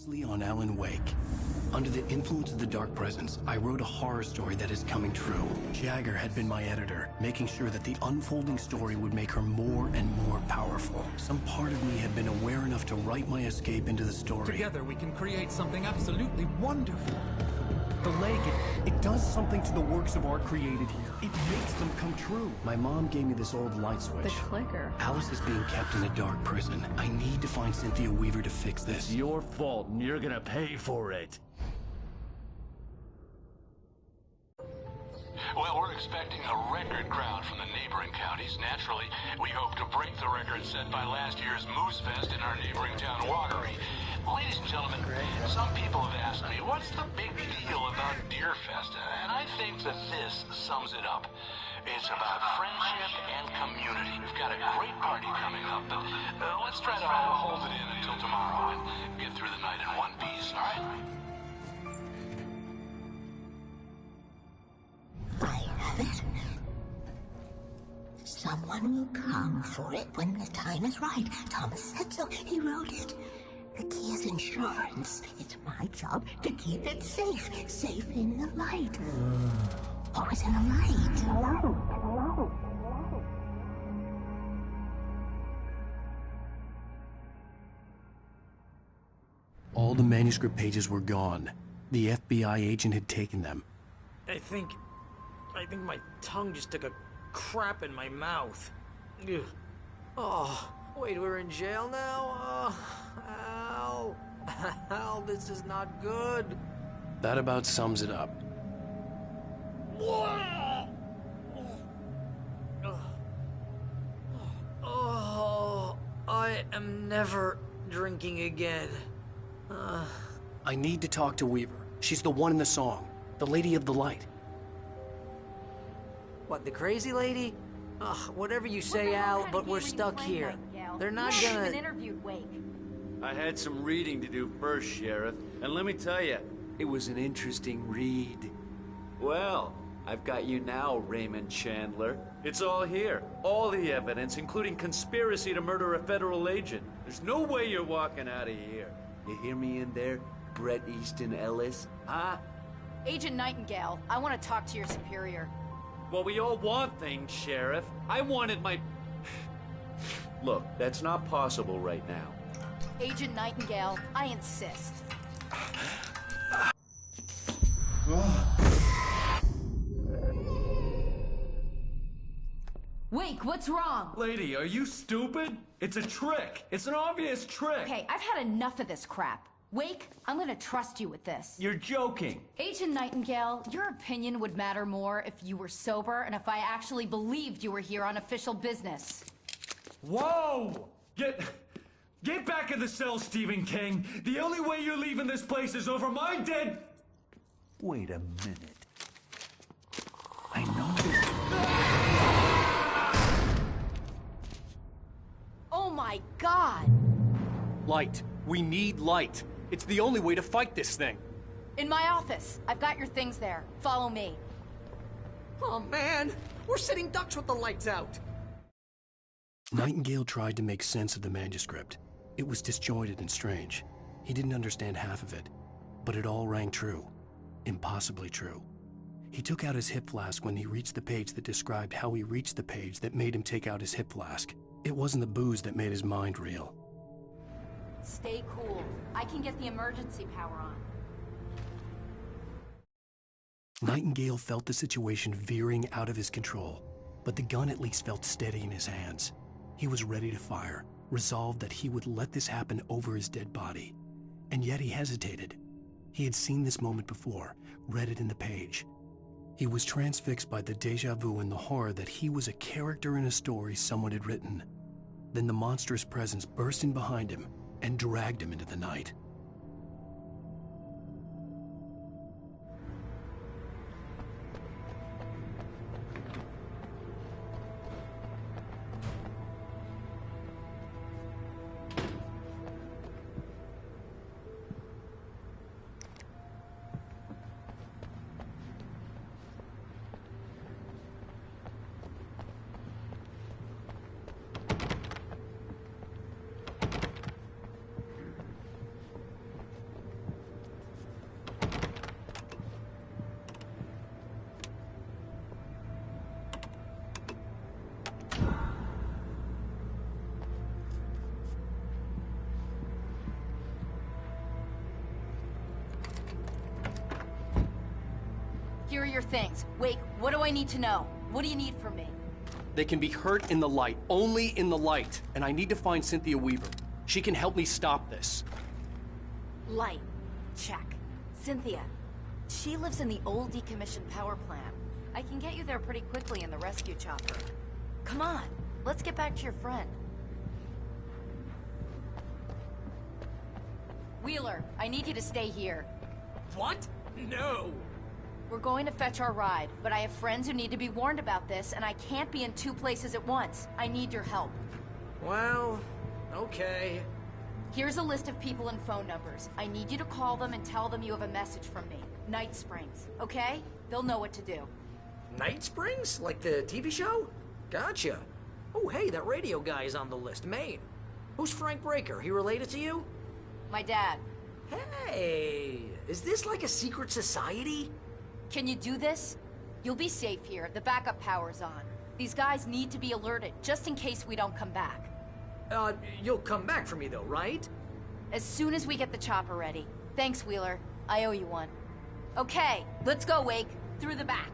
Previously on Alan Wake. Under the influence of the Dark Presence, I wrote a horror story that is coming true. Jagger had been my editor, making sure that the unfolding story would make her more and more powerful. Some part of me had been aware enough to write my escape into the story. Together we can create something absolutely wonderful. The lake, it does something to the works of art created here. It makes them come true. My mom gave me this old light switch. The clicker. Alice is being kept in a dark prison. I need to find Cynthia Weaver to fix this. It's your fault, and you're gonna pay for it. Well, we're expecting a record crowd from the neighboring counties. Naturally, we hope to break the record set by last year's Moose Fest in our neighboring town, Watery. Ladies and gentlemen, some people have asked me, what's the big deal about Deer Fest? And I think that this sums it up. It's about friendship and community. We've got a great party coming up, but let's try to hold it in until tomorrow and get through the night in one piece, all right? I have it. Someone will come for it when the time is right. Thomas said so. He wrote it. The key is insurance. It's my job to keep it safe. Safe in the light. Always in the light. All the manuscript pages were gone. The FBI agent had taken them. I think my tongue just took a crap in my mouth. Ugh. Oh, wait, we're in jail now? Ow. Ow, this is not good. That about sums it up. Oh, I am never drinking again. I need to talk to Weaver. She's the one in the song. The Lady of the Light. What, the crazy lady? Ugh, whatever you say, Al, but we're stuck here. They're not gonna... interviewed Wake. I had some reading to do first, Sheriff, and let me tell you, it was an interesting read. Well, I've got you now, Raymond Chandler. It's all here. All the evidence, including conspiracy to murder a federal agent. There's no way you're walking out of here. You hear me in there, Bret Easton Ellis? Huh? Agent Nightingale, I want to talk to your superior. Well, we all want things, Sheriff. I wanted my... Look, that's not possible right now. Agent Nightingale, I insist. Wake, what's wrong? Lady, are you stupid? It's a trick. It's an obvious trick. Okay, I've had enough of this crap. Wake, I'm gonna trust you with this. You're joking. Agent Nightingale, your opinion would matter more if you were sober and if I actually believed you were here on official business. Whoa! Get back in the cell, Stephen King. The only way you're leaving this place is over my dead... Wait a minute. I know this... Oh my God! Light. We need light. It's the only way to fight this thing. In my office. I've got your things there. Follow me. Oh man, we're sitting ducks with the lights out. Nightingale tried to make sense of the manuscript. It was disjointed and strange. He didn't understand half of it, but it all rang true. Impossibly true. He took out his hip flask when he reached the page that described how he reached the page that made him take out his hip flask. It wasn't the booze that made his mind reel. Stay cool. I can get the emergency power on. Nightingale felt the situation veering out of his control, but the gun at least felt steady in his hands. He was ready to fire, resolved that he would let this happen over his dead body. And yet he hesitated. He had seen this moment before, read it in the page. He was transfixed by the déjà vu and the horror that he was a character in a story someone had written. Then the monstrous presence burst in behind him and dragged him into the night. your things. Wake, what do I need to know? What do you need from me? They can be hurt in the light, only in the light. And I need to find Cynthia Weaver. She can help me stop this. Light. Check. Cynthia. She lives in the old decommissioned power plant. I can get you there pretty quickly in the rescue chopper. Come on, let's get back to your friend. Wheeler, I need you to stay here. What? No! We're going to fetch our ride, but I have friends who need to be warned about this, and I can't be in 2 places at once. I need your help. Well, okay. Here's a list of people and phone numbers. I need you to call them and tell them you have a message from me. Night Springs, okay? They'll know what to do. Night Springs? Like the TV show? Gotcha. Oh, hey, that radio guy is on the list, Maine. Who's Frank Breaker? He related to you? My dad. Hey, is this like a secret society? Can you do this? You'll be safe here. The backup power's on. These guys need to be alerted, just in case we don't come back. You'll come back for me though, right? As soon as we get the chopper ready. Thanks, Wheeler. I owe you one. Okay, let's go, Wake. Through the back.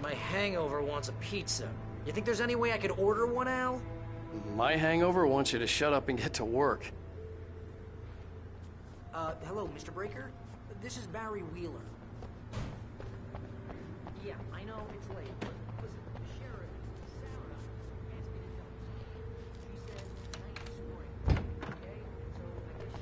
My hangover wants a pizza. You think there's any way I could order one, Al? My hangover wants you to shut up and get to work. Hello, Mr. Breaker? This is Barry Wheeler. Yeah, I know it's late, but listen, the sheriff, Sarah, asked me to tell you something. She said night spring, okay? So I guess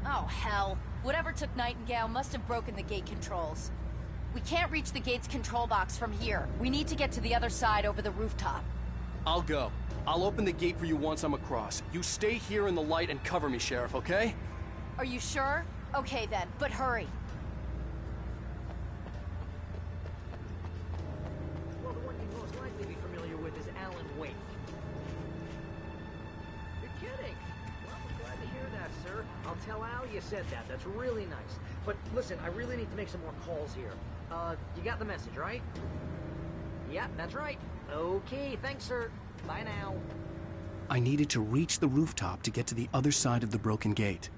Oh, hell. Whatever took Nightingale must have broken the gate controls. We can't reach the gate's control box from here. We need to get to the other side over the rooftop. I'll go. I'll open the gate for you once I'm across. You stay here in the light and cover me, Sheriff, okay? Are you sure? Okay then, but hurry. Well, the one you'd most likely be familiar with is Alan Wake. You're kidding? Well, I'm glad to hear that, sir. I'll tell Al you said that. That's really nice. But listen, I really need to make some more calls here. You got the message, right? Yeah, that's right. Okay, thanks, sir. Bye now. I needed to reach the rooftop to get to the other side of the broken gate.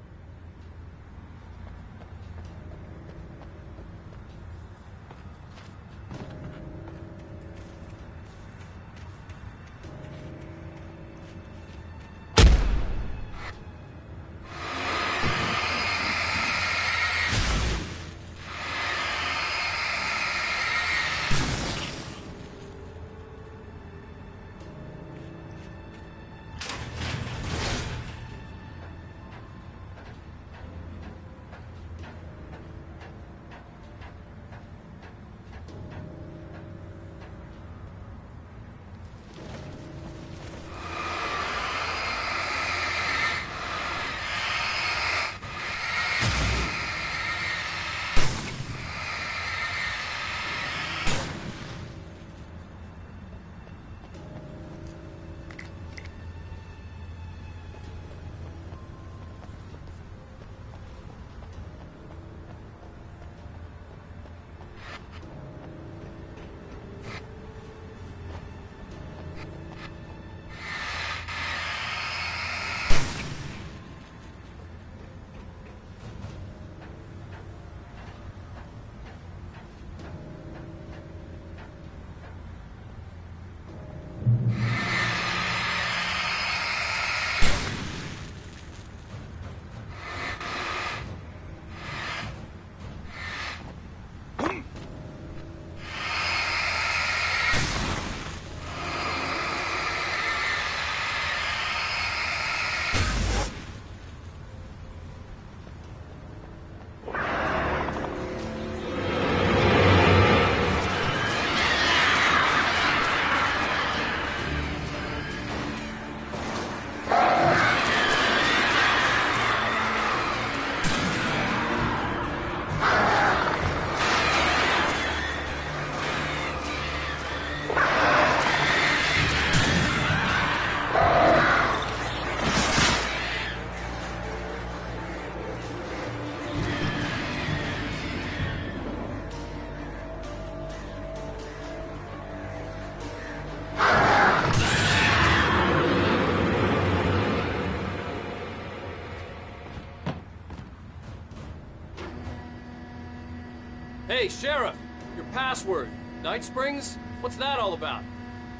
Hey, Sheriff! Your password. Night Springs? What's that all about?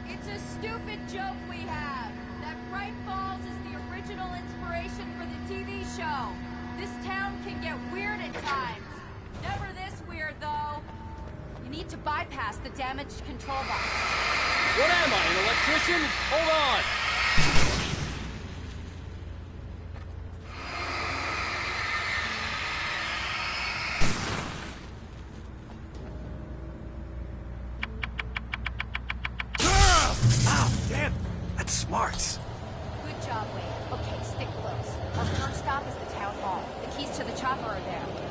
It's a stupid joke we have. That Bright Falls is the original inspiration for the TV show. This town can get weird at times. Never this weird, though. You need to bypass the damaged control box. What am I, an electrician? Hold on! That's smart. Good job, Wade. Okay, stick close. Our first stop is the town hall. The keys to the chopper are there.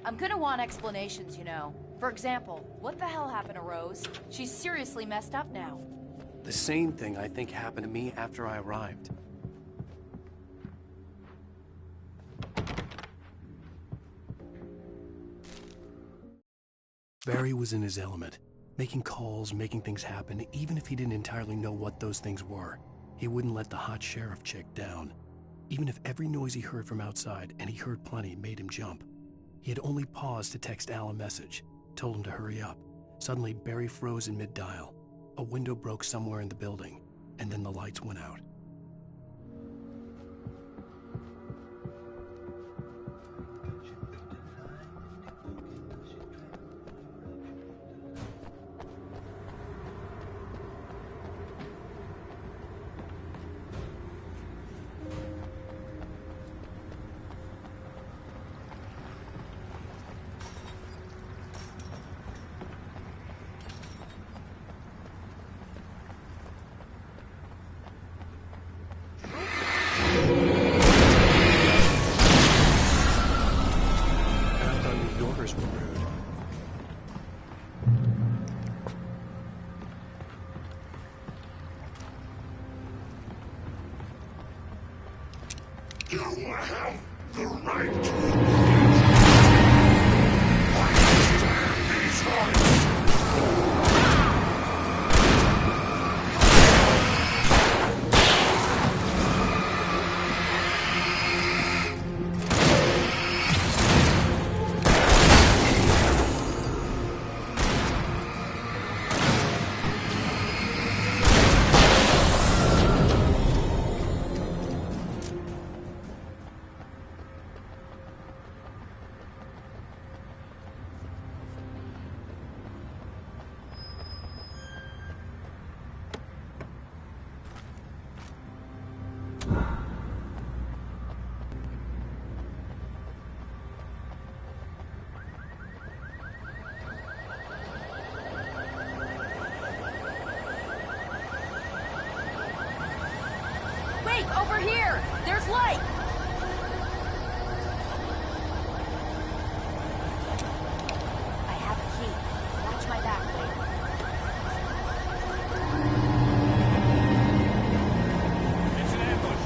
I'm gonna want explanations, you know. For example, what the hell happened to Rose? She's seriously messed up now. The same thing I think happened to me after I arrived. Barry was in his element, making calls, making things happen, even if he didn't entirely know what those things were. He wouldn't let the hot sheriff chick down. Even if every noise he heard from outside, and he heard plenty, made him jump. He had only paused to text Al a message, told him to hurry up. Suddenly, Barry froze in mid-dial. A window broke somewhere in the building, and then the lights went out. Over here! There's light! I have a key. Watch my back, Wade. It's an ambush.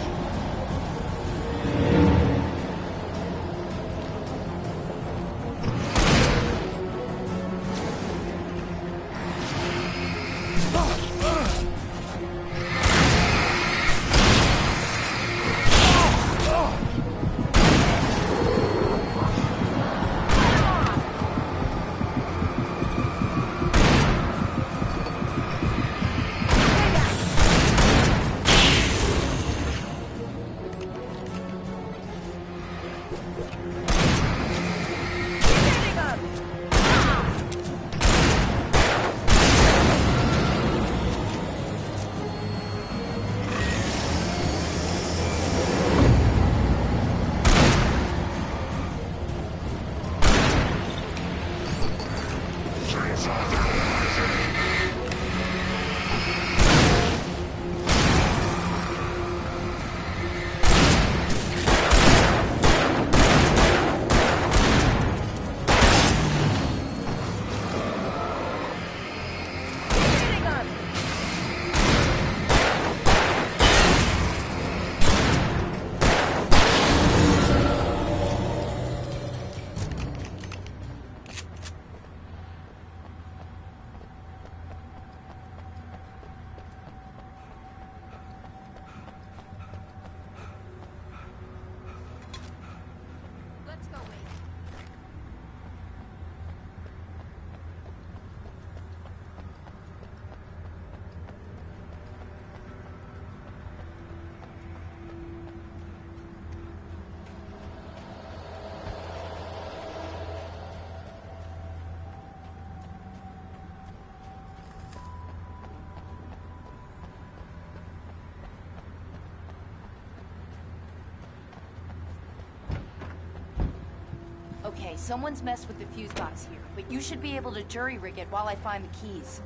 Okay, someone's messed with the fuse box here, but you should be able to jury-rig it while I find the keys.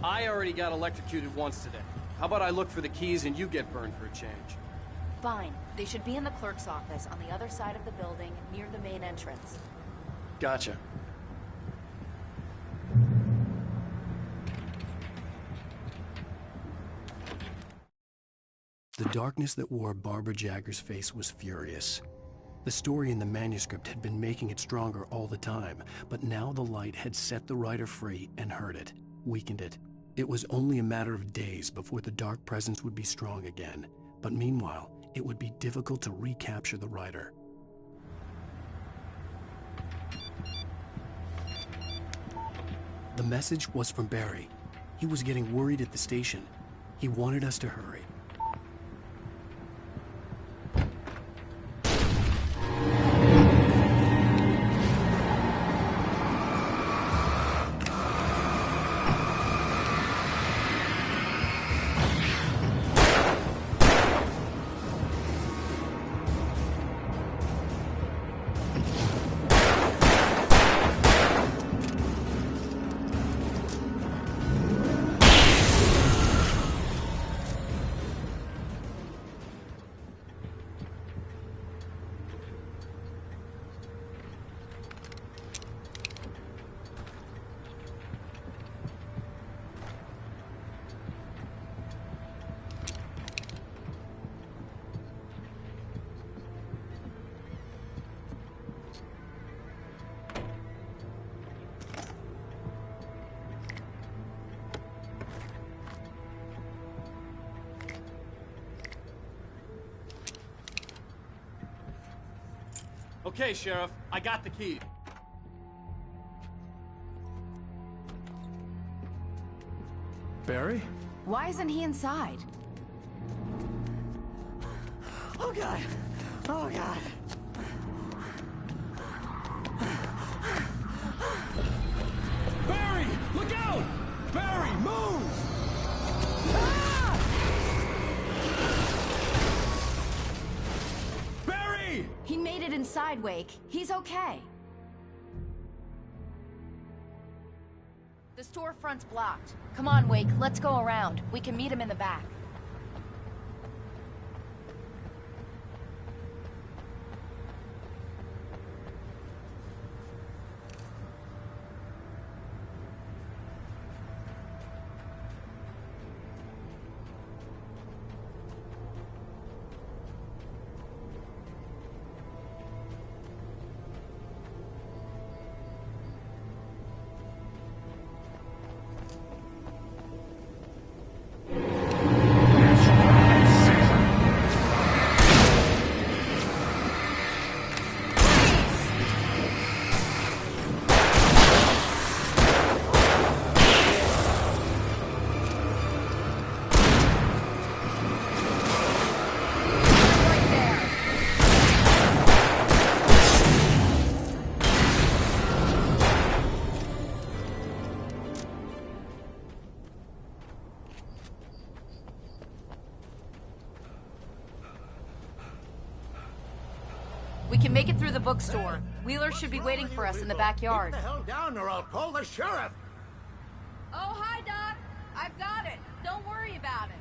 I already got electrocuted once today. How about I look for the keys and you get burned for a change? Fine. They should be in the clerk's office on the other side of the building, near the main entrance. Gotcha. The darkness that wore Barbara Jagger's face was furious. The story in the manuscript had been making it stronger all the time, but now the light had set the writer free and hurt it, weakened it. It was only a matter of days before the dark presence would be strong again, but meanwhile, it would be difficult to recapture the writer. The message was from Barry. He was getting worried at the station. He wanted us to hurry. Okay, Sheriff, I got the key. Barry? Why isn't he inside? Oh God! Oh God! Barry! Look out! Barry, move! Barry! He made it inside, Wake. He's okay. The storefront's blocked. Come on, Wake, let's go around. We can meet him in the back. We can make it through the bookstore. Wheeler should be waiting for us in the backyard. Keep the hell down or I'll call the sheriff. Oh, hi, Doc. I've got it. Don't worry about it.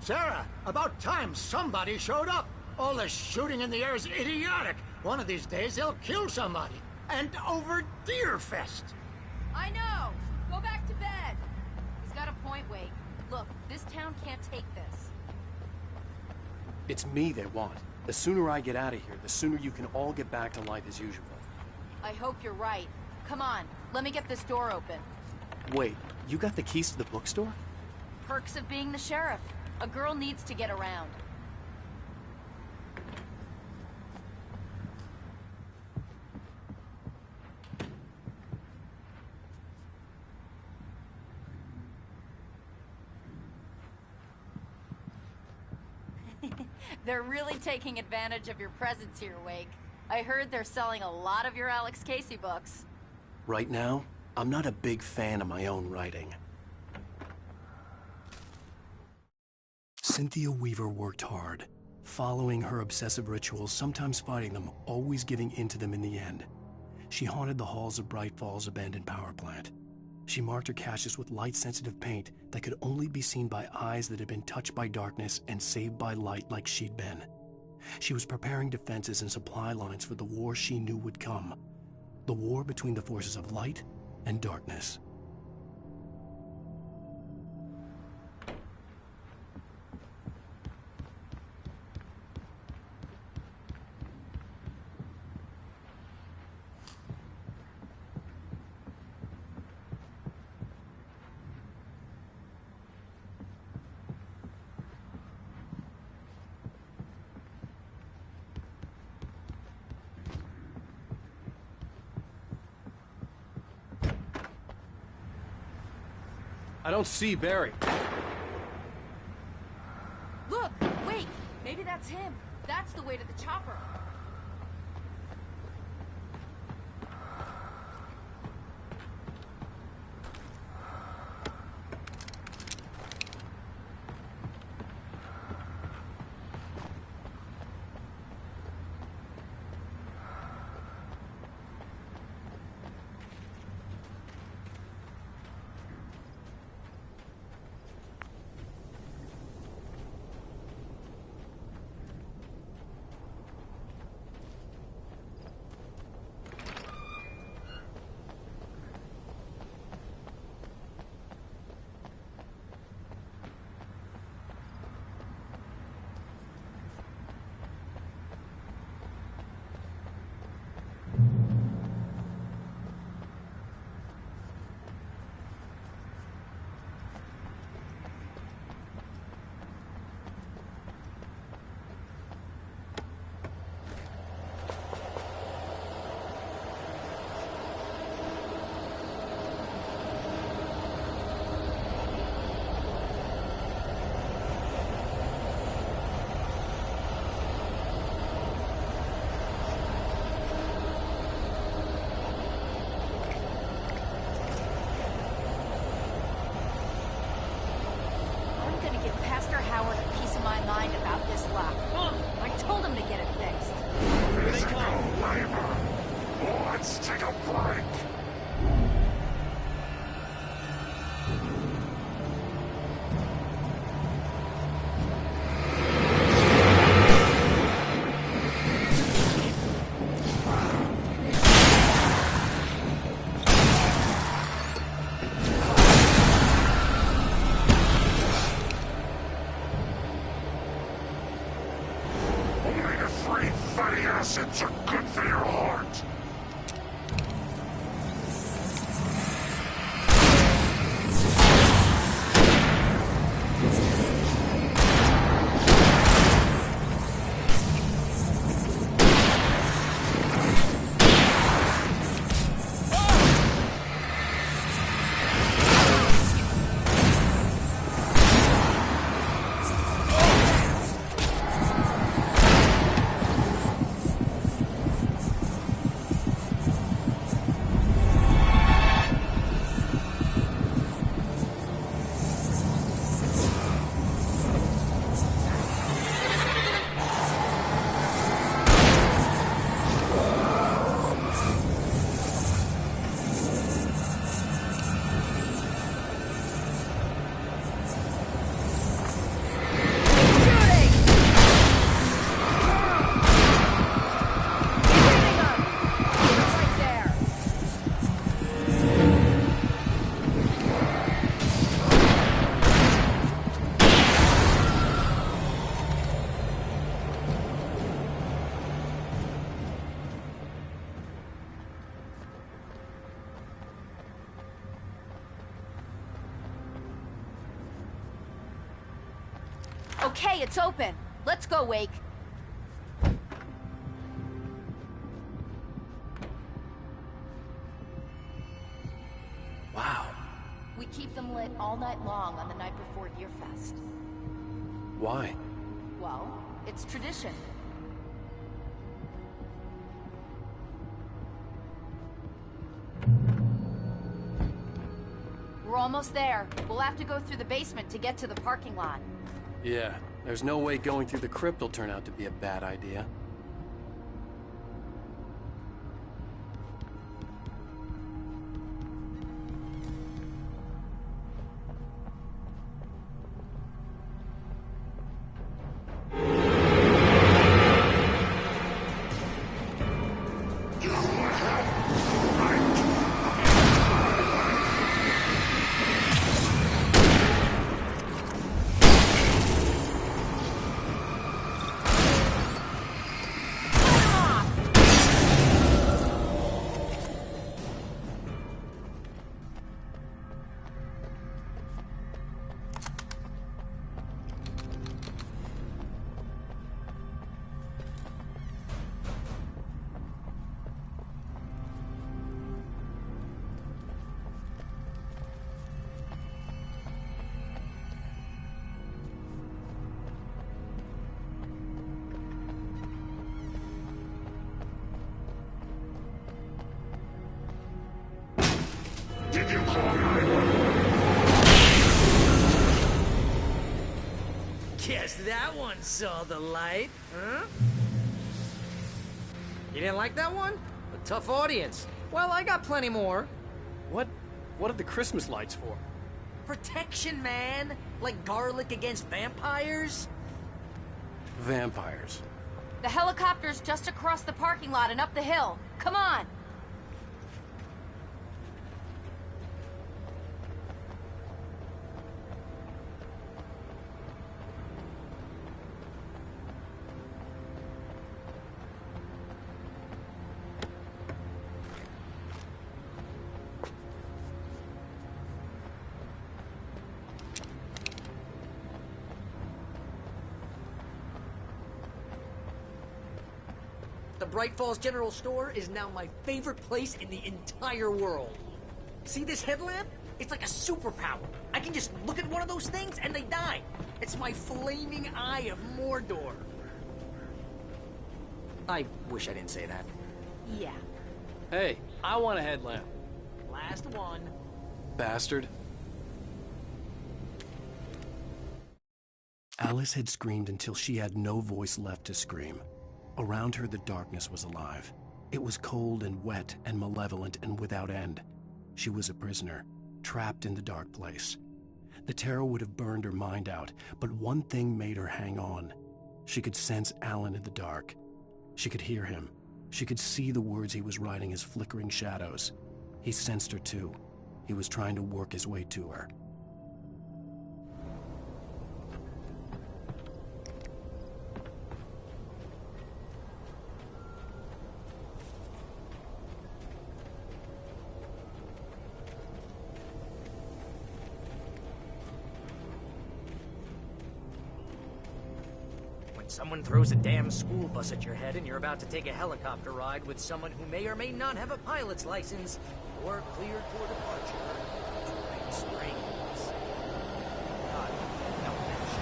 Sarah, about time somebody showed up. All this shooting in the air is idiotic. One of these days they'll kill somebody. And over Deerfest. I know. Go back to bed. He's got a point, Wake. Look, this town can't take this. It's me they want. The sooner I get out of here, the sooner you can all get back to life as usual. I hope you're right. Come on, let me get this door open. Wait, you got the keys to the bookstore? Perks of being the sheriff. A girl needs to get around. They're really taking advantage of your presence here, Wake. I heard they're selling a lot of your Alex Casey books. Right now, I'm not a big fan of my own writing. Cynthia Weaver worked hard, following her obsessive rituals, sometimes fighting them, always giving in to them in the end. She haunted the halls of Bright Falls abandoned power plant. She marked her caches with light-sensitive paint that could only be seen by eyes that had been touched by darkness and saved by light like she'd been. She was preparing defenses and supply lines for the war she knew would come. the war between the forces of light and darkness. I don't see Barry. Look! Wait! Maybe that's him. That's the way to the chopper. Acids are good for your heart. Okay, it's open. Let's go, Wake. Wow. We keep them lit all night long on the night before Deerfest. Why? Well, it's tradition. We're almost there. We'll have to go through the basement to get to the parking lot. Yeah, there's no way going through the crypt will turn out to be a bad idea. Guess that one saw the light, huh? You didn't like that one? A tough audience. Well, I got plenty more. What are the Christmas lights for? Protection, man. Like garlic against vampires. Vampires. The helicopter's just across the parking lot and up the hill. Come on! The Bright Falls General Store is now my favorite place in the entire world. See this headlamp? It's like a superpower. I can just look at one of those things and they die. It's my flaming eye of Mordor. I wish I didn't say that. Yeah. Hey, I want a headlamp. Last one. Bastard. Alice had screamed until she had no voice left to scream. Around her, the darkness was alive. It was cold and wet and malevolent and without end. She was a prisoner, trapped in the dark place. The terror would have burned her mind out, but one thing made her hang on. She could sense Alan in the dark. She could hear him. She could see the words he was writing as flickering shadows. He sensed her too. He was trying to work his way to her. Someone throws a damn school bus at your head and you're about to take a helicopter ride with someone who may or may not have a pilot's license or cleared for departure to White Springs. God, no offense.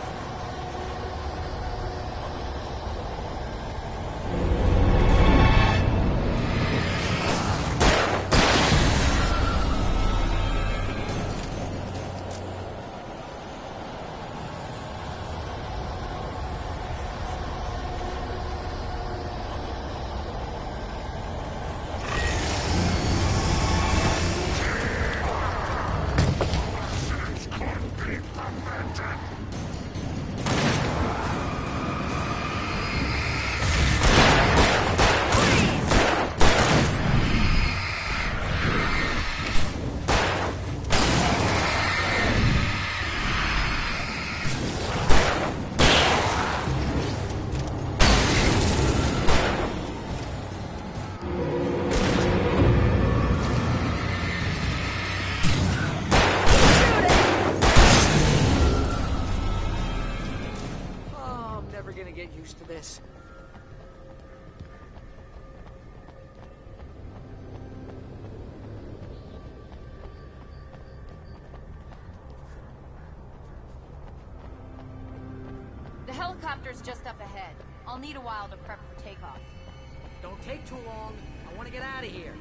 Get used to this. The helicopter's just up ahead. I'll need a while to prep for takeoff. Don't take too long. I want to get out of here.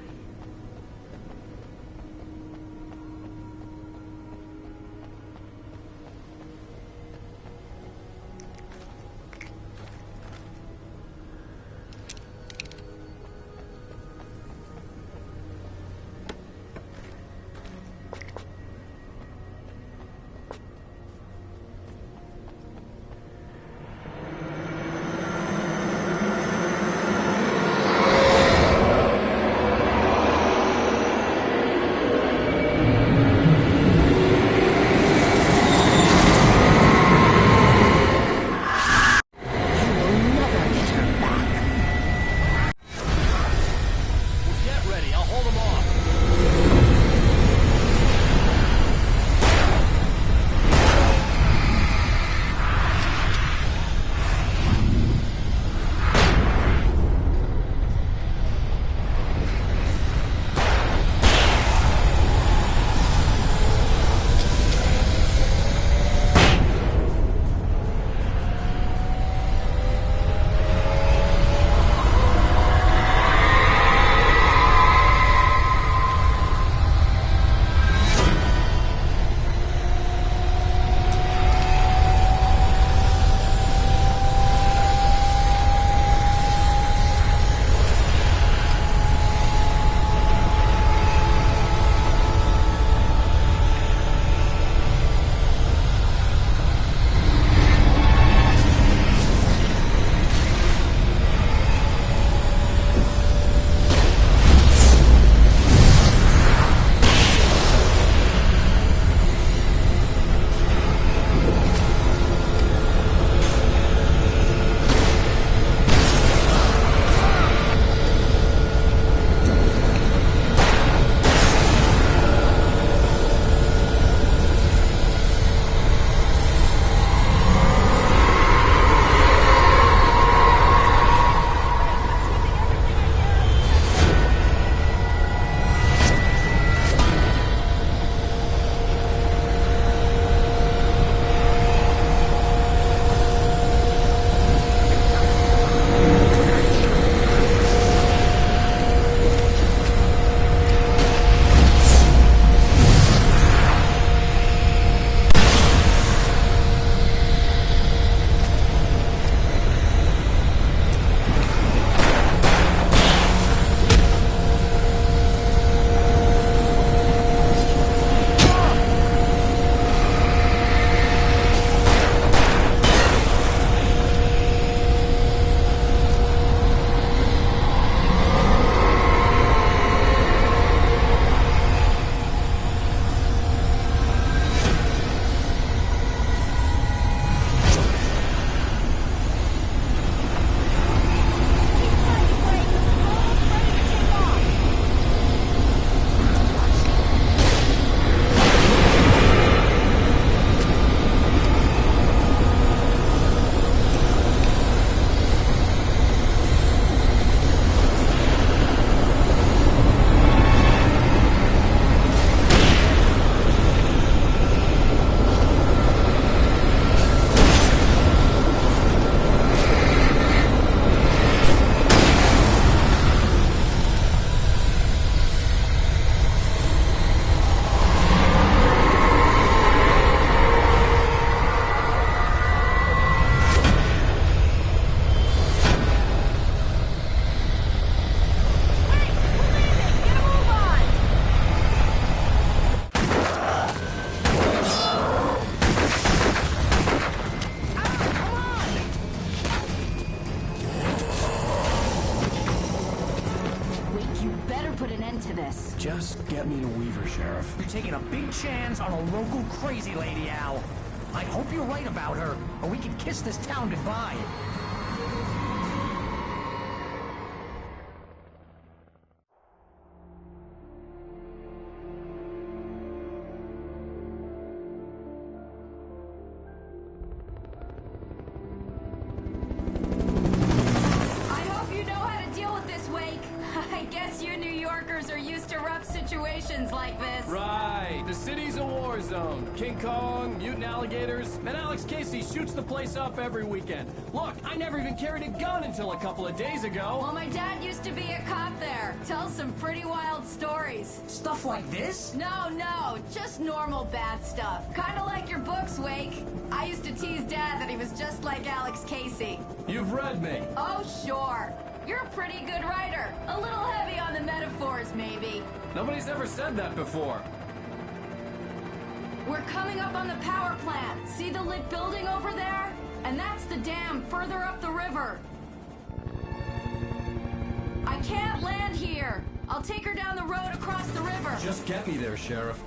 Get me to Weaver, Sheriff. You're taking a big chance on a local crazy lady, Al. I hope you're right about her, or we can kiss this town goodbye. Like this. Right. The city's a war zone. King Kong, mutant alligators, and Alex Casey shoots the place up every weekend. Look, I never even carried a gun until a couple of days ago. Well, my dad used to be a cop there. Tells some pretty wild stories. Stuff like this? No, just normal bad stuff. Kinda like your books, Wake. I used to tease Dad that he was just like Alex Casey. You've read me. Oh, sure. You're a pretty good writer. A little heavy on the metaphors, maybe. Nobody's ever said that before. We're coming up on the power plant. See the lit building over there? And that's the dam further up the river. I can't land here. I'll take her down the road across the river. Just get me there, Sheriff.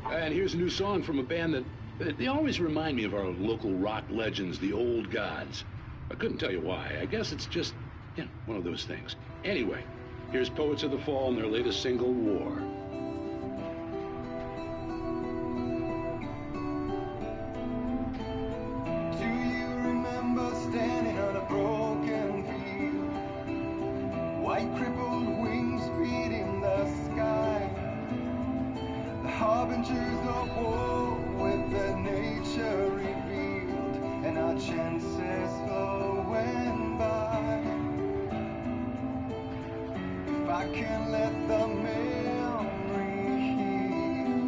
And here's a new song from a band that They always remind me of our local rock legends, the old gods. I couldn't tell you why. I guess it's just, one of those things. Anyway, here's Poets of the Fall and their latest single, War. Do you remember standing on a broken field? White crippled wings beating the sky. The harbingers of war with their nature revealed, and our chances flowing by. If I can let the memory heal,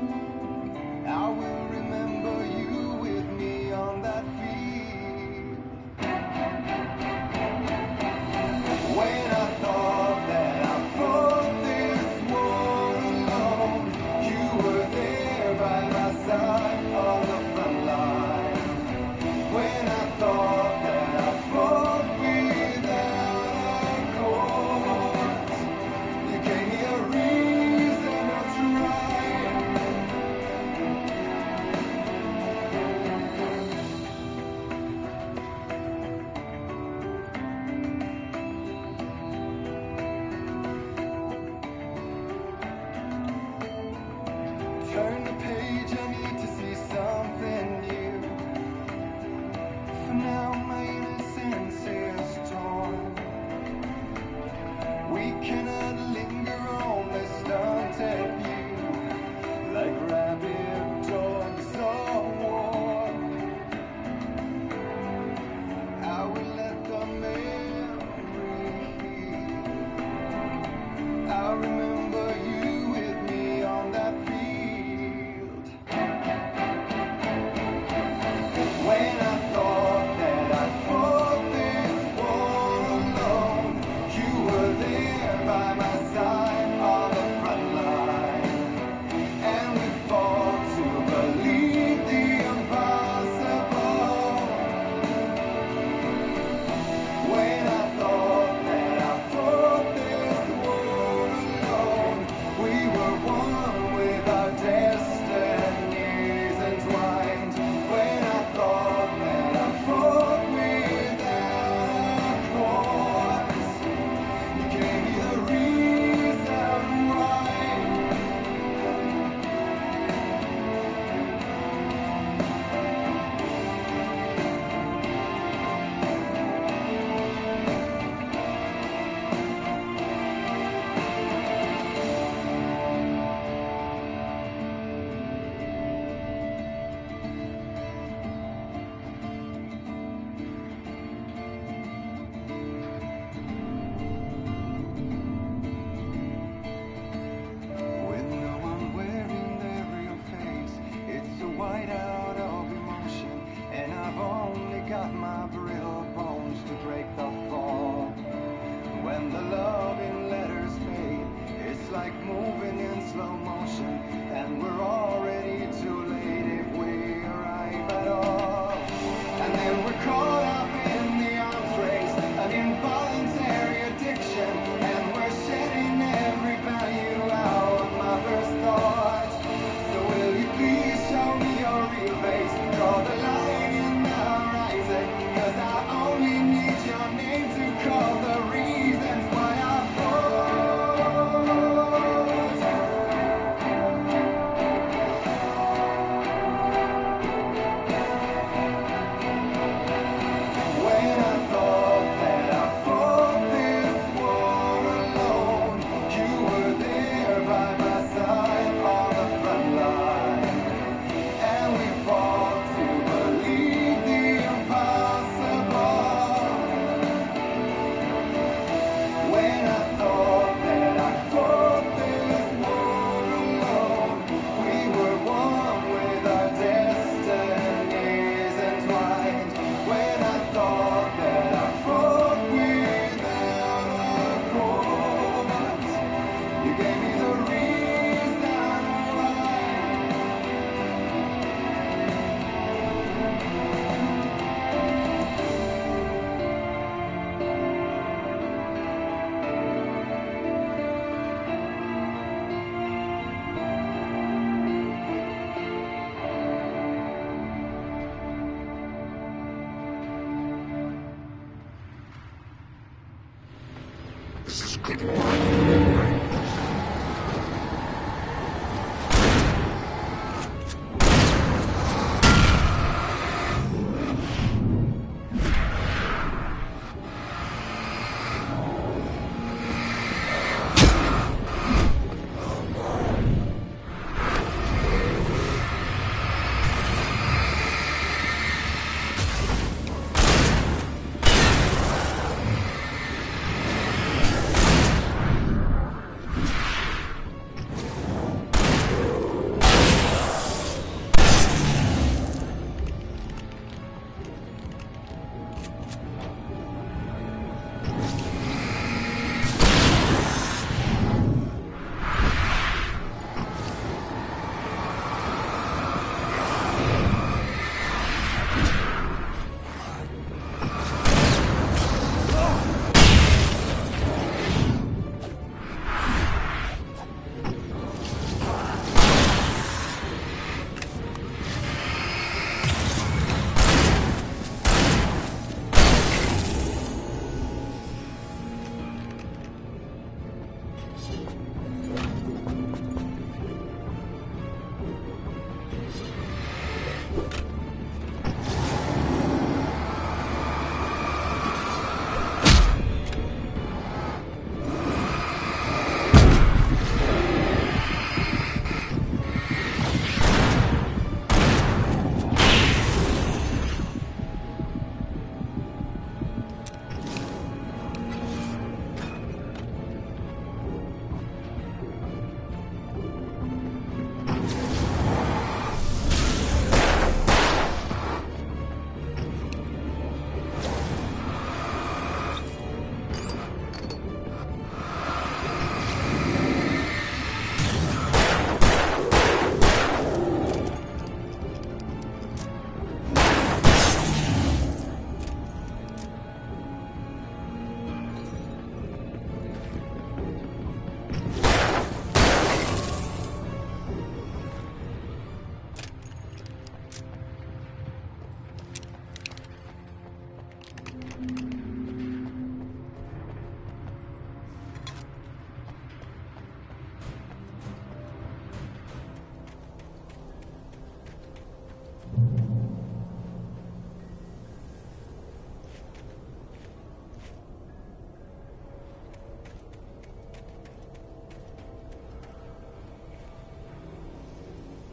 I will remember you with me on that field. When I thought that I fought this war alone, you were there by my side on the front line. When I thought that I fought without a cause, you gave me a reason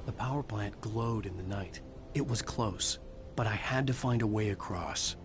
The power plant glowed in the night. It was close, but I had to find a way across.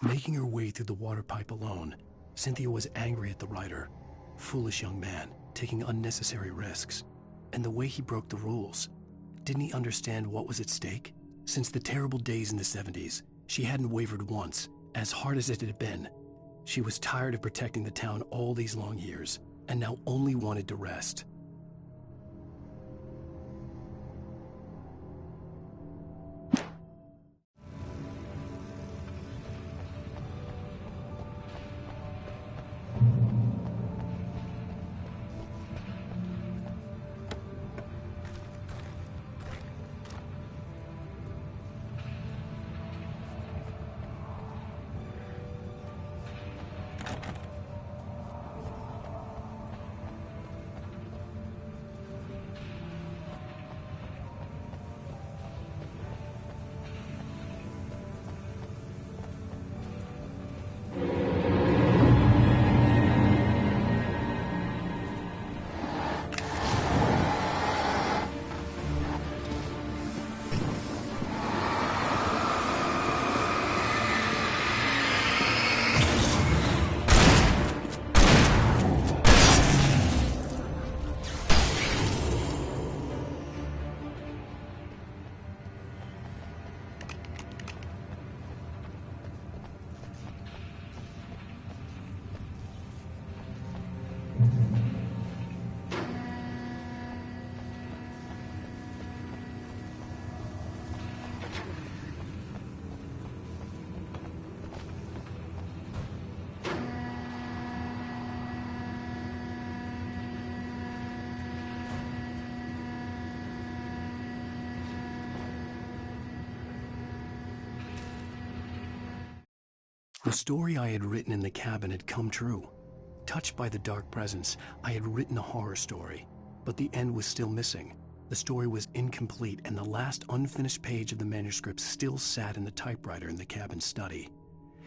Making her way through the water pipe alone, Cynthia was angry at the writer. Foolish young man, taking unnecessary risks. And the way he broke the rules. Didn't he understand what was at stake? Since the terrible days in the 70s, she hadn't wavered once, as hard as it had been. She was tired of protecting the town all these long years, and now only wanted to rest. The story I had written in the cabin had come true. Touched by the dark presence, I had written a horror story, but the end was still missing. The story was incomplete, and the last unfinished page of the manuscript still sat in the typewriter in the cabin study.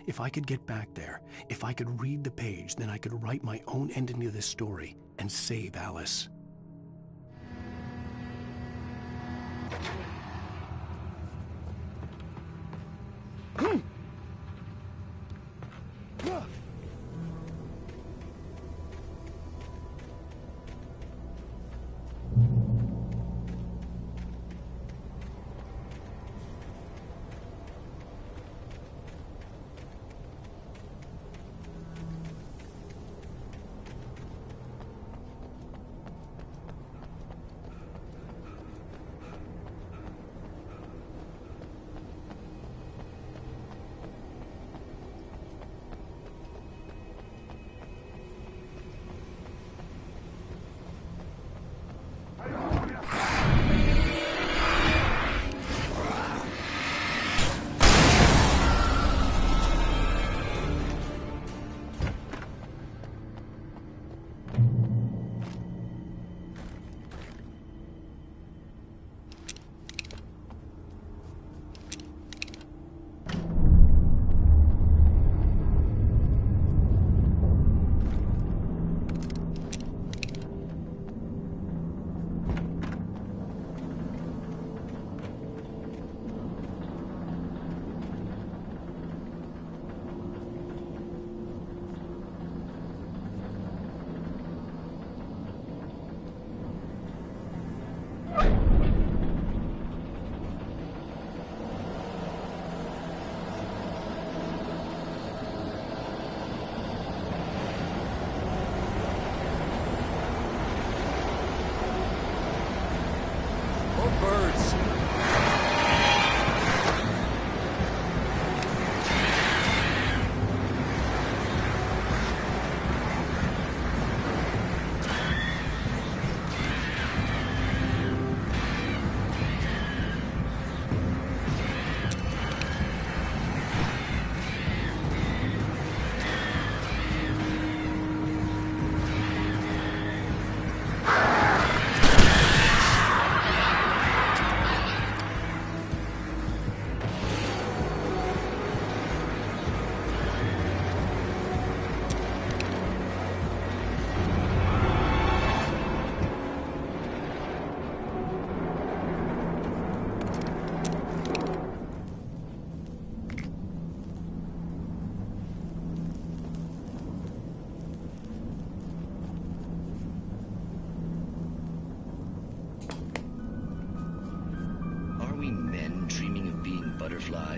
If I could get back there, if I could read the page, then I could write my own ending to this story and save Alice.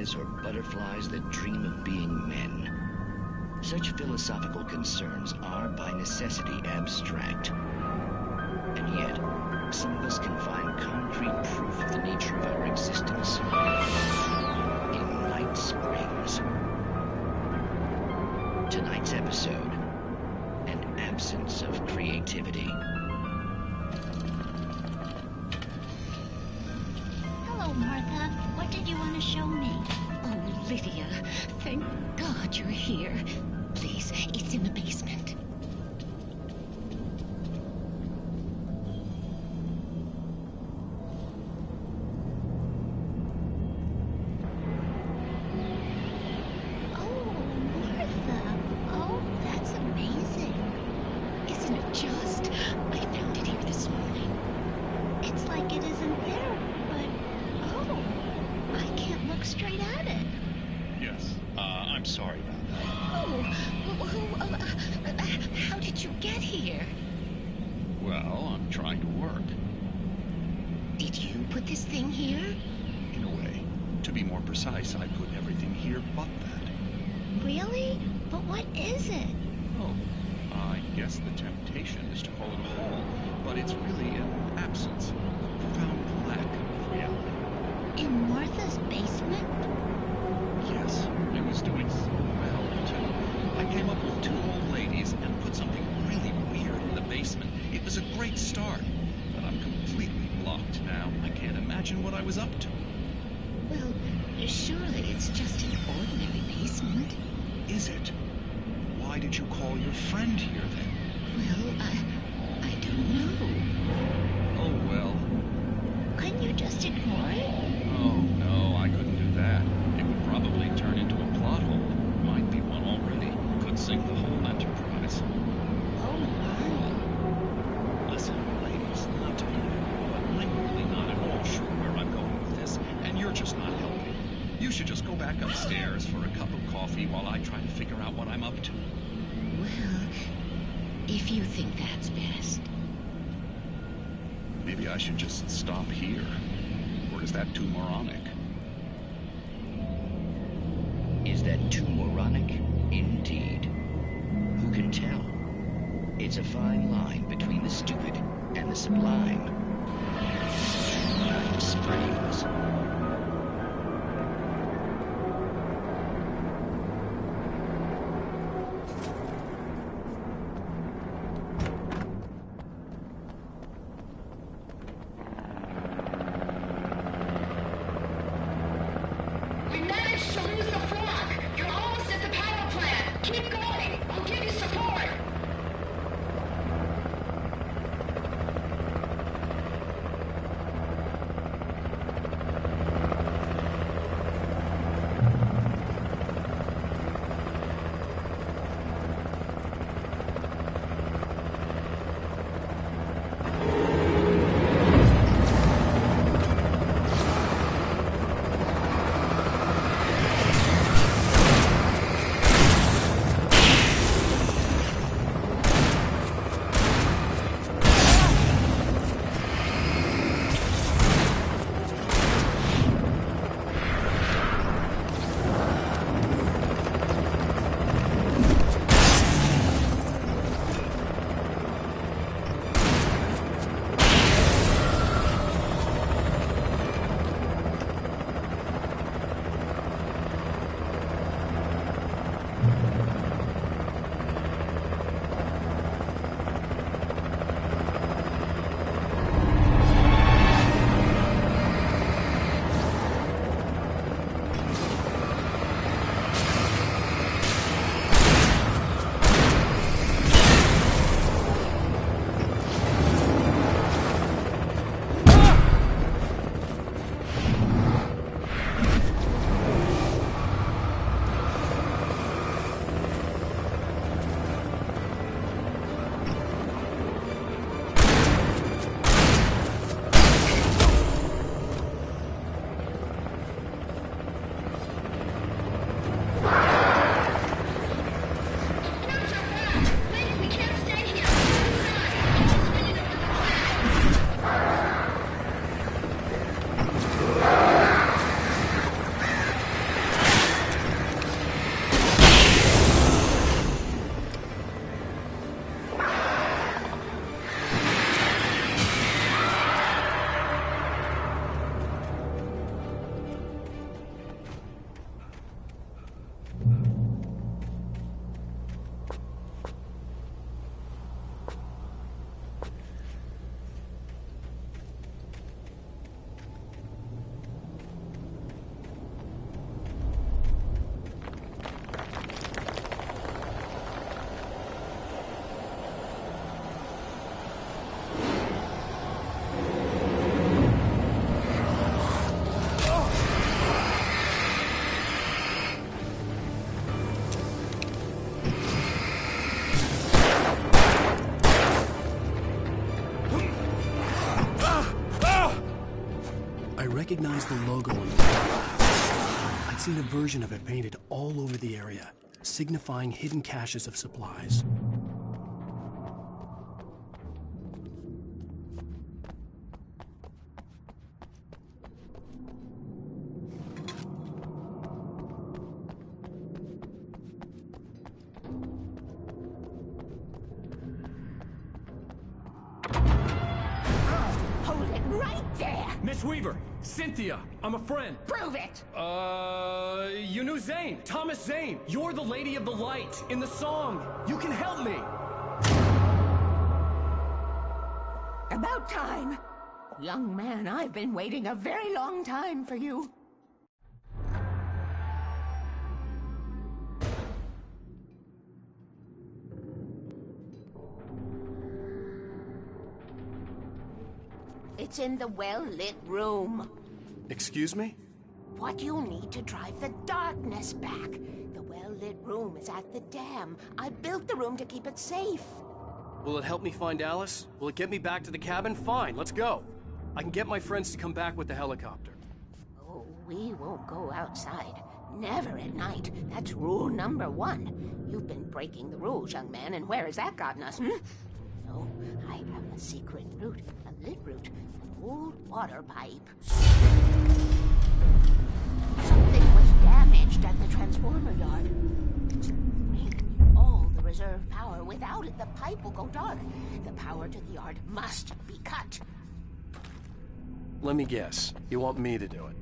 butterflies or butterflies that dream of being men? Such philosophical concerns are by necessity abstract. And yet, some of us can find concrete proof of the nature of our existence in Night Springs. Tonight's episode, an absence of creativity. Hello, Martha. What did you want to show me? Oh, Lydia, thank God you're here. Please, it's in the basement. How did you get here? Well, I'm trying to work. Did you put this thing here? In a way. To be more precise, I put everything here but that. Really? But what is it? Oh, I guess the temptation is to call it a hole, but it's really an absence, a profound lack of reality. In Martha's basement? Yes, it was doing so well until I came up with 2 old ladies and put something really weird in the basement. It was a great start, but I'm completely blocked now. I can't imagine what I was up to. Well, surely it's just an ordinary basement. Is it? Why did you call your friend here then? Well, I don't know. Oh, well. Couldn't you just ignore it? Oh, no, I couldn't do that. It would probably turn into a plot hole. Might be one already. Could sink the whole enterprise. Oh, my. Listen, ladies, not to be rude, but I'm really not at all sure where I'm going with this, and you're just not helping. You should just go back upstairs for a cup of coffee while I try to figure out what I'm up to. Well, if you think that's best. Maybe I should just stop here. Or is that too moronic? Is that too moronic? Indeed. Who can tell? It's a fine line between the stupid and the sublime. Night Springs. We managed to lose the flock. You're almost at the power plant. Keep going. I'll give you support. recognized the logo on the glass. I'd seen a version of it painted all over the area, signifying hidden caches of supplies. Hold it right there! Miss Weaver! Cynthia! I'm a friend! Prove it! You knew Zane! Thomas Zane! You're the Lady of the Light in the song! You can help me! About time! Young man, I've been waiting a very long time for you. It's in the well-lit room. Excuse me? What you need to drive the darkness back. The well-lit room is at the dam. I built the room to keep it safe. Will it help me find Alice? Will it get me back to the cabin? Fine, let's go. I can get my friends to come back with the helicopter. Oh, we won't go outside. Never at night. That's rule number 1. You've been breaking the rules, young man, and where has that gotten us, No, I have a secret route, a lit route, an old water pipe. Something was damaged at the transformer yard. It's draining all the reserve power. Without it, the pipe will go dark. The power to the yard must be cut. Let me guess. You want me to do it?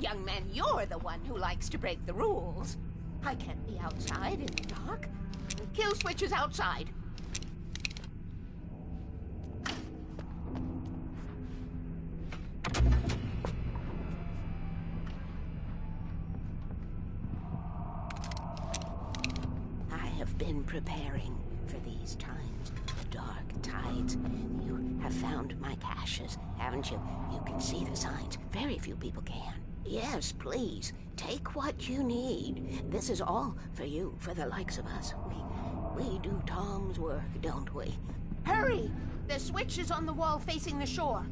Young man, you're the one who likes to break the rules. I can't be outside in the dark. The kill switch is outside. I have been preparing for these times. The dark tides. You have found my caches, haven't you? You can see the signs. Very few people can. Yes, please. Take what you need. This is all for you, for the likes of us. We do Tom's work, don't we? Hurry! The switch is on the wall facing the shore.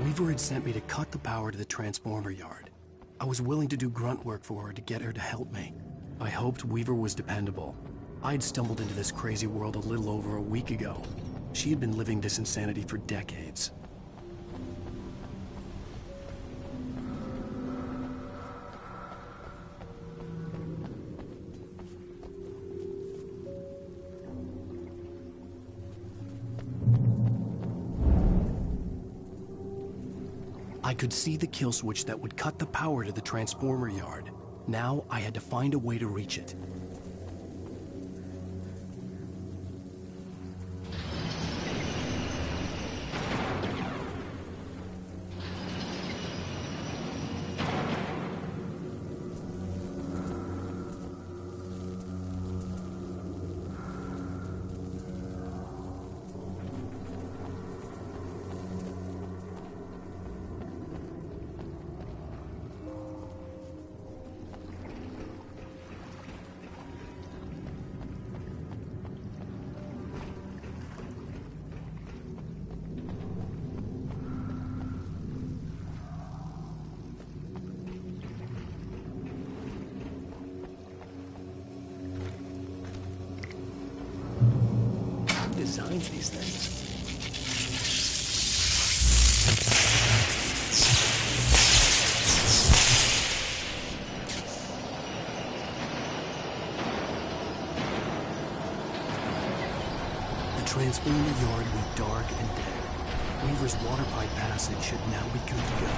Weaver had sent me to cut the power to the transformer yard. I was willing to do grunt work for her to get her to help me. I hoped Weaver was dependable. I'd stumbled into this crazy world a little over a week ago. She had been living this insanity for decades. I could see the kill switch that would cut the power to the transformer yard. Now I had to find a way to reach it. designs these things. The transformer yard went dark and dead. Weaver's water pipe passage should now be good to go.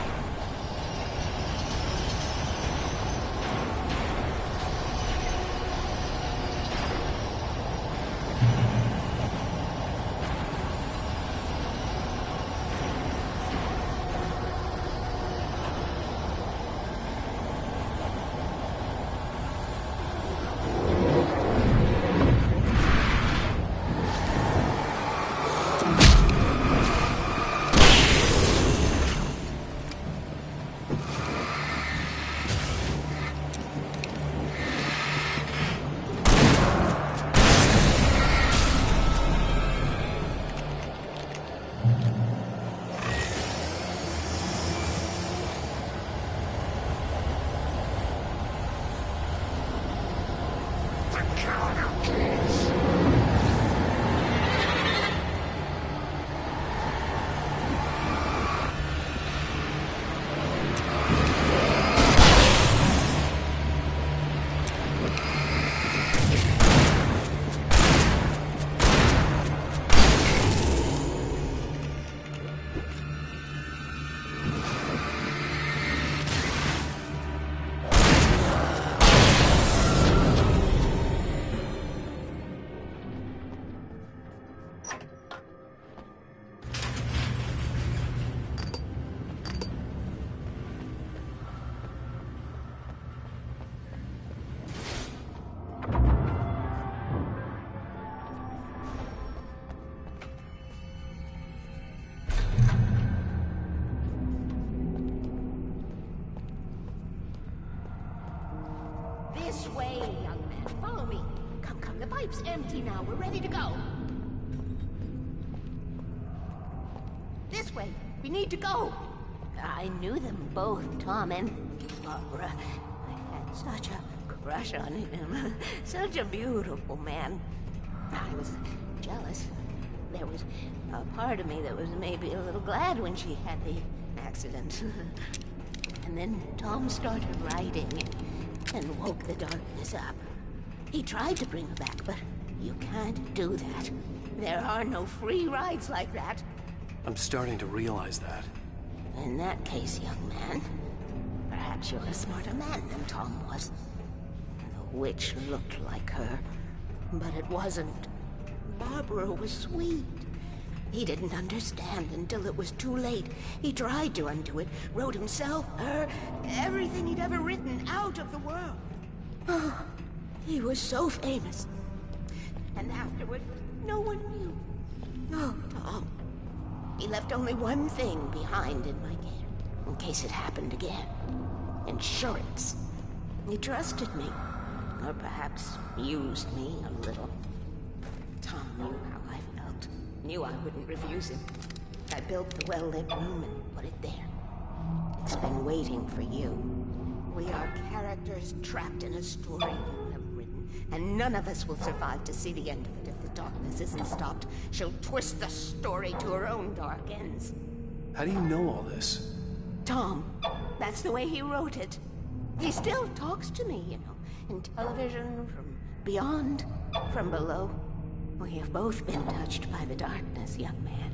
This way, young man. Follow me. Come, come. The pipe's empty now. We're ready to go. This way. We need to go. I knew them both, Tom and Barbara. I had such a crush on him. Such a beautiful man. I was jealous. There was a part of me that was maybe a little glad when she had the accident. And then Tom started writing and woke the darkness up. He tried to bring her back, but you can't do that. There are no free rides like that. I'm starting to realize that. In that case, young man, perhaps you're a smarter man than Tom was. The witch looked like her, but it wasn't. Barbara was sweet. He didn't understand until it was too late. He tried to undo it, wrote himself, her, everything he'd ever written out of the world. Oh, he was so famous. And afterward, no one knew. Oh, Tom. He left only one thing behind in my care, in case it happened again. Insurance. He trusted me. Or perhaps used me a little. Tom knew how I felt. Knew I wouldn't refuse him. I built the well-lit room and put it there. It's been waiting for you. We are characters trapped in a story you have written, and none of us will survive to see the end of it if the darkness isn't stopped. She'll twist the story to her own dark ends. How do you know all this? Tom, that's the way he wrote it. He still talks to me, you know, in television, from beyond, from below. We have both been touched by the darkness, young man.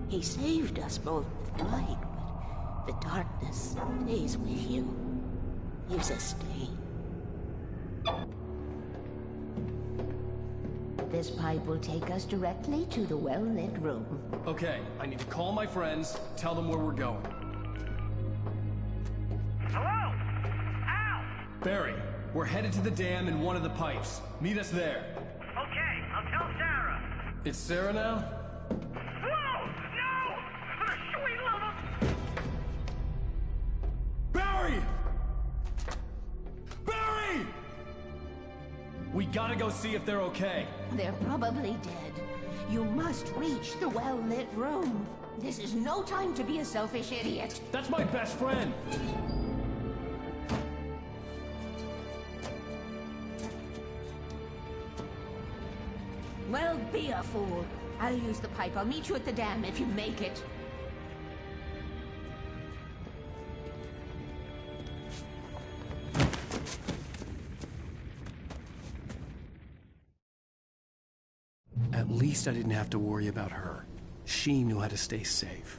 He saved us both with the light, but the darkness stays with you. Leaves a stain. This pipe will take us directly to the well-lit room. Okay, I need to call my friends, tell them where we're going. Hello? Al! Barry, we're headed to the dam in one of the pipes. Meet us there. Okay, I'll tell Sarah. It's Sarah now? Whoa! No! For the sweet love of... Barry! Barry! We gotta go see if they're okay. They're probably dead. You must reach the well-lit room. This is no time to be a selfish idiot. That's my best friend. Well, be a fool. I'll use the pipe. I'll meet you at the dam if you make it. At least I didn't have to worry about her. She knew how to stay safe.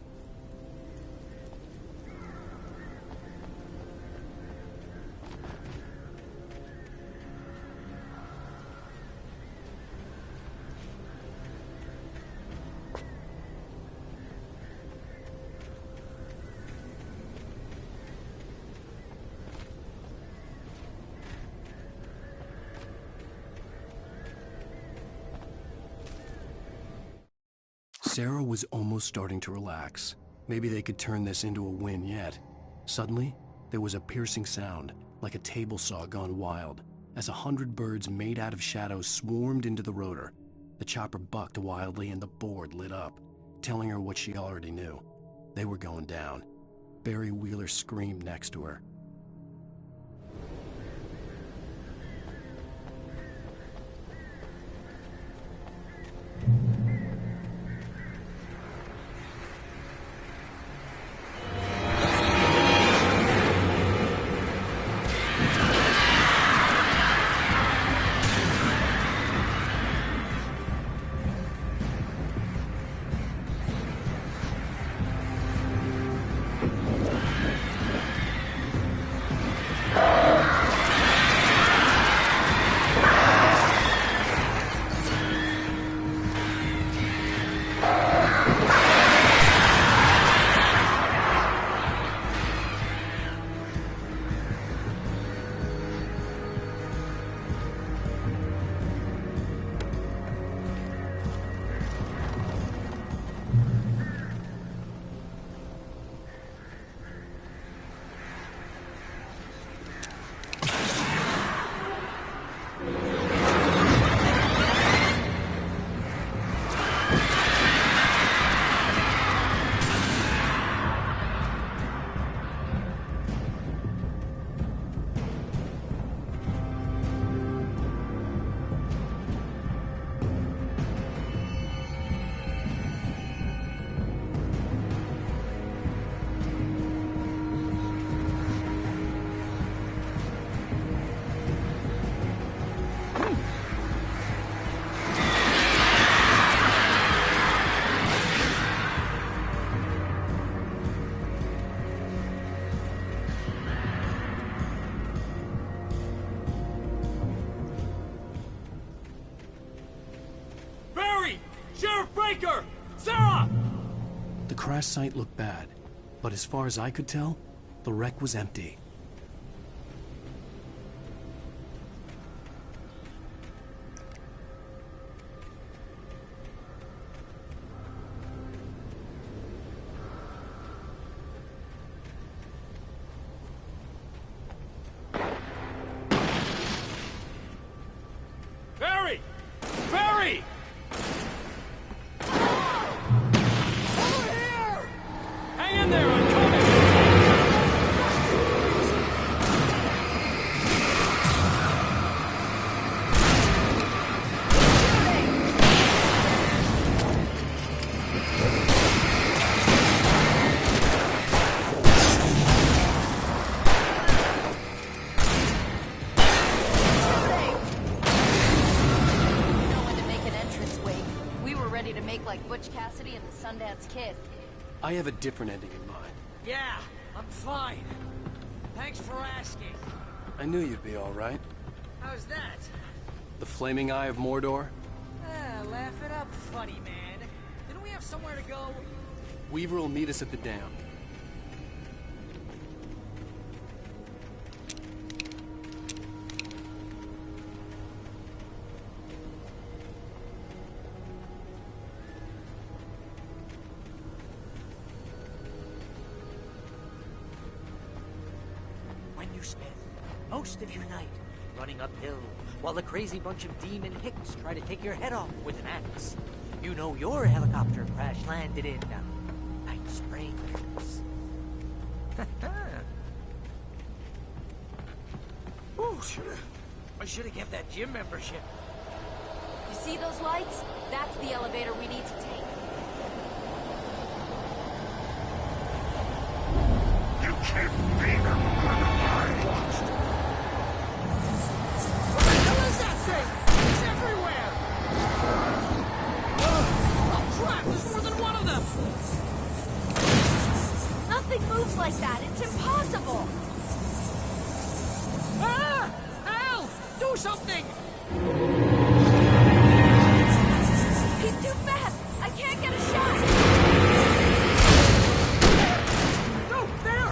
Sarah was almost starting to relax. Maybe they could turn this into a win yet. Suddenly, there was a piercing sound, like a table saw gone wild, as 100 birds made out of shadows swarmed into the rotor. The chopper bucked wildly and the board lit up, telling her what she already knew. They were going down. Barry Wheeler screamed next to her. Sarah! The crash site looked bad, but as far as I could tell, the wreck was empty. Barry! Barry! Hang in there, I'm coming! To make like Butch Cassidy and the Sundance Kid. I have a different ending in mind. Yeah, I'm fine. Thanks for asking. I knew you'd be all right. How's that? The Flaming Eye of Mordor? Laugh it up, funny man. Didn't we have somewhere to go? Weaver will meet us at the dam. You spend most of your night running uphill while the crazy bunch of demon hicks try to take your head off with an axe. You know your helicopter crash landed in Night Springs. Ooh, I should have kept that gym membership. You See those lights? That's the elevator we need to take. You can't be the criminal I watched. What the hell is that thing? It's everywhere! Oh crap, there's more than one of them! Nothing moves like that. It's impossible. Ah! Al! Do something! He's too fast. I can't get a shot. No, there!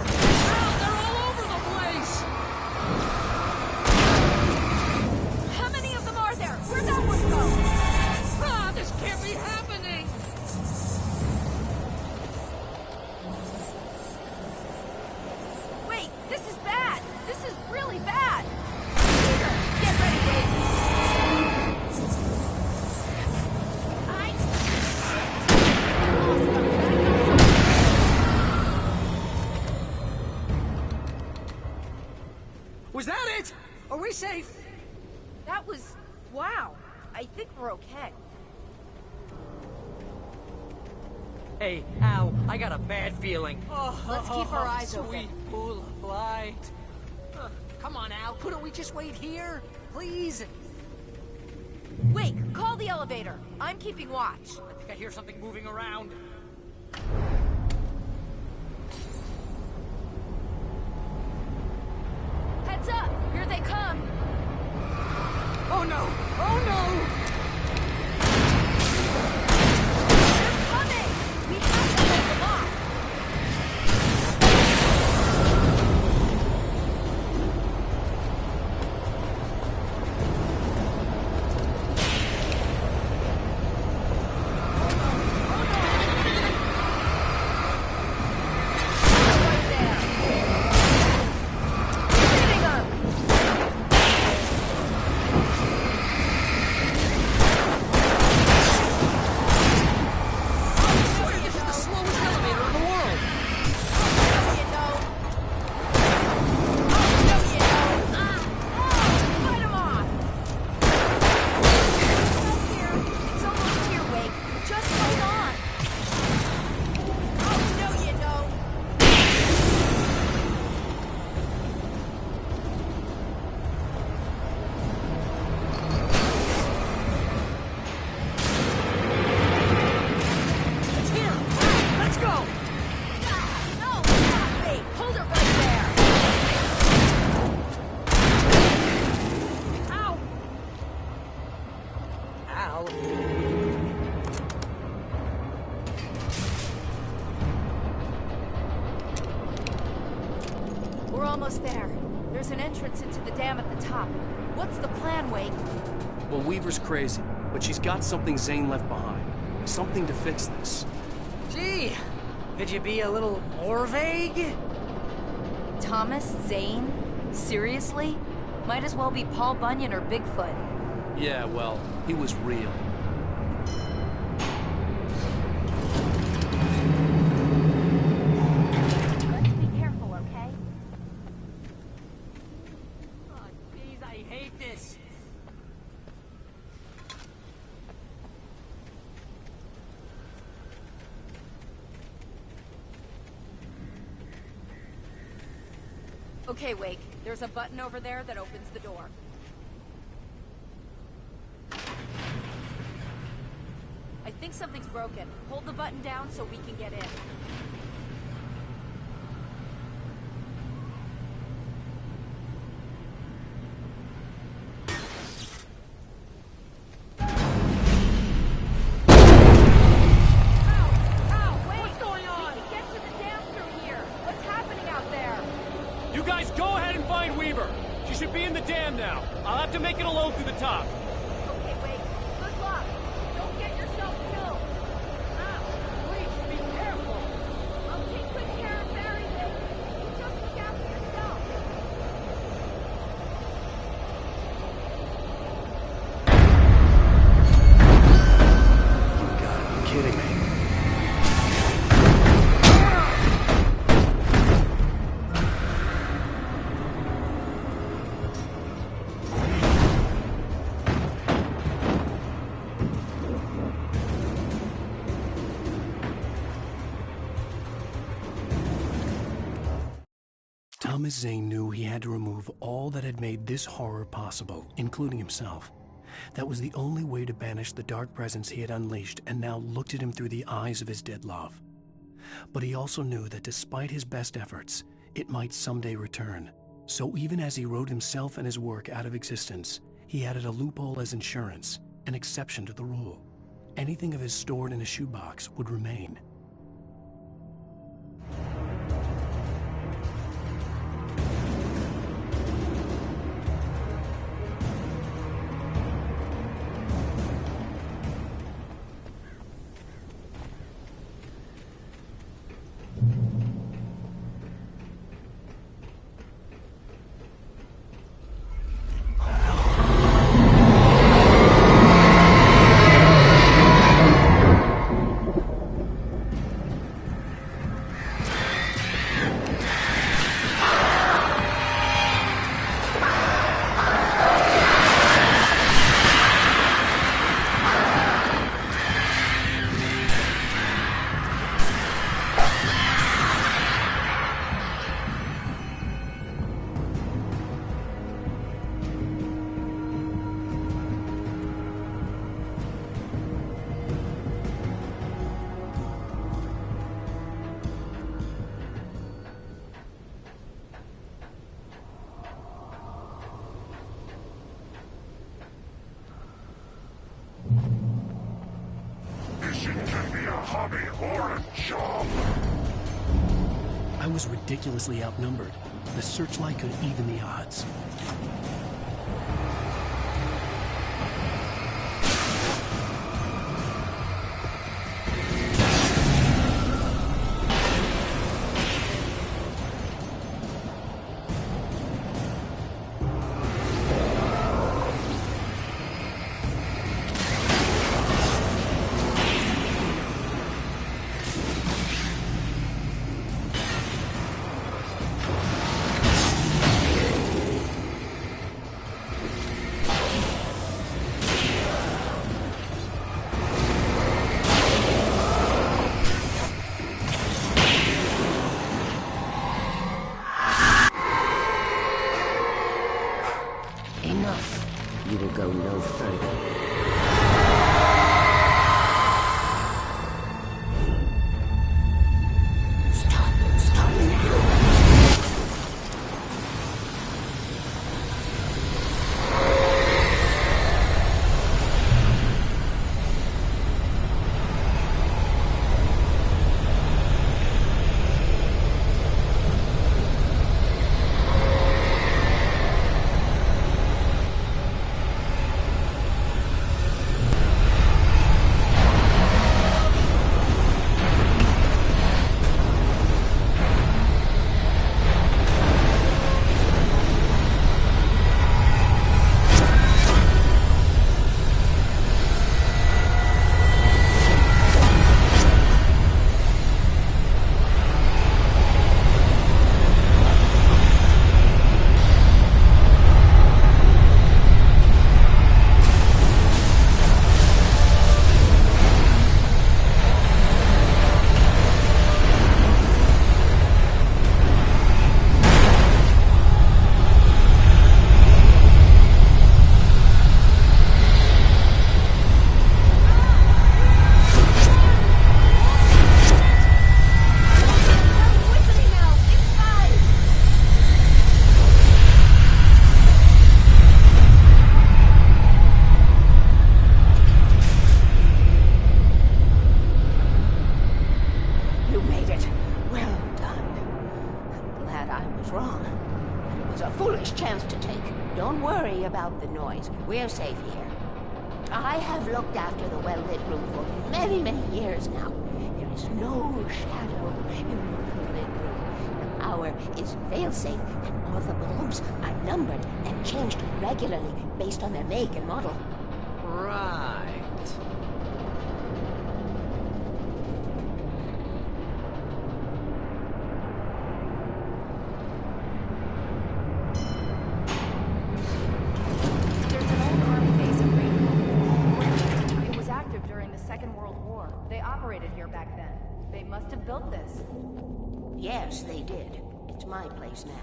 Al, they're all over the place! How many of them are there? Where'd that one go? Ah, this can't be happening! Wait, this is bad. This is really bad. Peter, get ready, Wade. Was that it? Are we safe? That was... wow. I think we're okay. Hey, Al, I got a bad feeling. Let's keep our eyes open. Sweet pool of light. Come on, Al, couldn't we just wait here? Please? Wait, call the elevator. I'm keeping watch. I think I hear something moving around. Heads up! Here they come! Oh no! Oh no! They're coming! We have to hold them off! Right there! Hitting them! I swear this is the slowest elevator in the world! You know. Oh, no, you know. Fight 'em off! Almost here. It's almost here, Wake. Just hold on. Oh, no, you know. It's here! Let's go! No, stop, Wake. Hold it right there. Ow! Al? We're almost there. There's an entrance into the dam at the top. What's the plan, Wake? Well, Weaver's crazy, but she's got something Zane left behind. Something to fix this. Gee, could you be a little more vague? Thomas Zane? Seriously? Might as well be Paul Bunyan or Bigfoot. Yeah, well, he was real. Let's be careful, okay? Oh, jeez, I hate this. Okay, Wake. There's a button over there that opens the door. I think something's broken. Hold the button down so we can get in. What's going on? We can get to the dam through here. What's happening out there? You guys go ahead and find Weaver. She should be in the dam now. I'll have to make it alone through the top. Okay, Wake. Good luck. Don't get yourself killed. Please, be careful! I'll take good care of Barry, Wake. You just look after yourself. You gotta be kidding me. Thomas Zane knew he had to remove all that had made this horror possible, including himself. That was the only way to banish the dark presence he had unleashed and now looked at him through the eyes of his dead love. But he also knew that despite his best efforts, it might someday return. So even as he wrote himself and his work out of existence, he added a loophole as insurance, an exception to the rule. Anything of his stored in a shoebox would remain. I was ridiculously outnumbered. The searchlight could even the odds. You will go no further. Stop now. About the noise. We're safe here. I have looked after the well-lit room for many, many years now. There is no shadow in the well-lit room. The power is fail-safe, and all the bulbs are numbered and changed regularly based on their make and model. Right. Here back then. They must have built this. Yes, they did. It's my place now.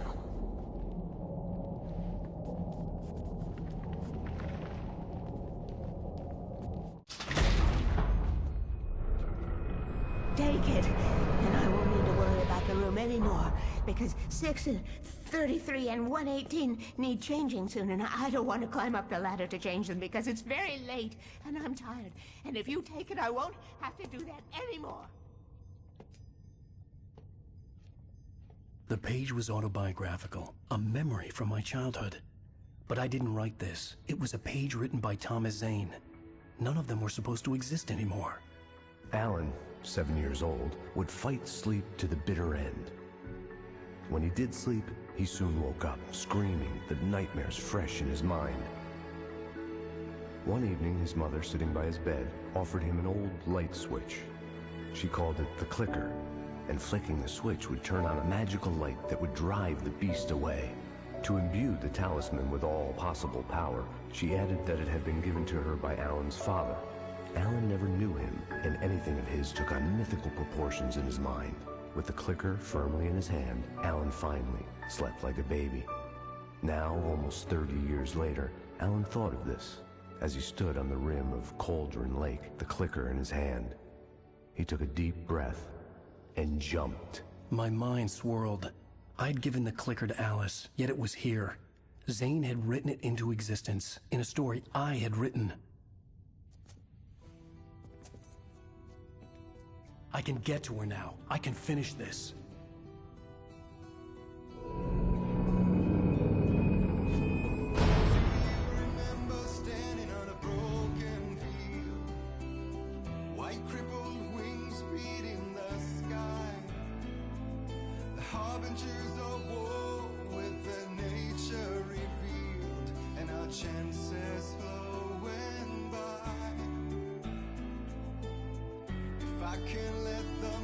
Take it, and I won't need to worry about the room anymore, because 6 and 33 and 118 need changing soon, and I don't want to climb up the ladder to change them because it's very late, and I'm tired. And if you take it, I won't have to do that anymore. The page was autobiographical, a memory from my childhood. But I didn't write this. It was a page written by Thomas Zane. None of them were supposed to exist anymore. Alan, 7 years old, would fight sleep to the bitter end. When he did sleep, he soon woke up, screaming, the nightmares fresh in his mind. One evening, his mother, sitting by his bed, offered him an old light switch. She called it the clicker, and flicking the switch would turn on a magical light that would drive the beast away. To imbue the talisman with all possible power, she added that it had been given to her by Alan's father. Alan never knew him, and anything of his took on mythical proportions in his mind. With the clicker firmly in his hand, Alan finally slept like a baby. Now, almost 30 years later, Alan thought of this as he stood on the rim of Cauldron Lake, the clicker in his hand. He took a deep breath and jumped. My mind swirled. I'd given the clicker to Alice, yet it was here. Zane had written it into existence, in a story I had written. I can get to her now. I can finish this. Chances flowing by. If I can let the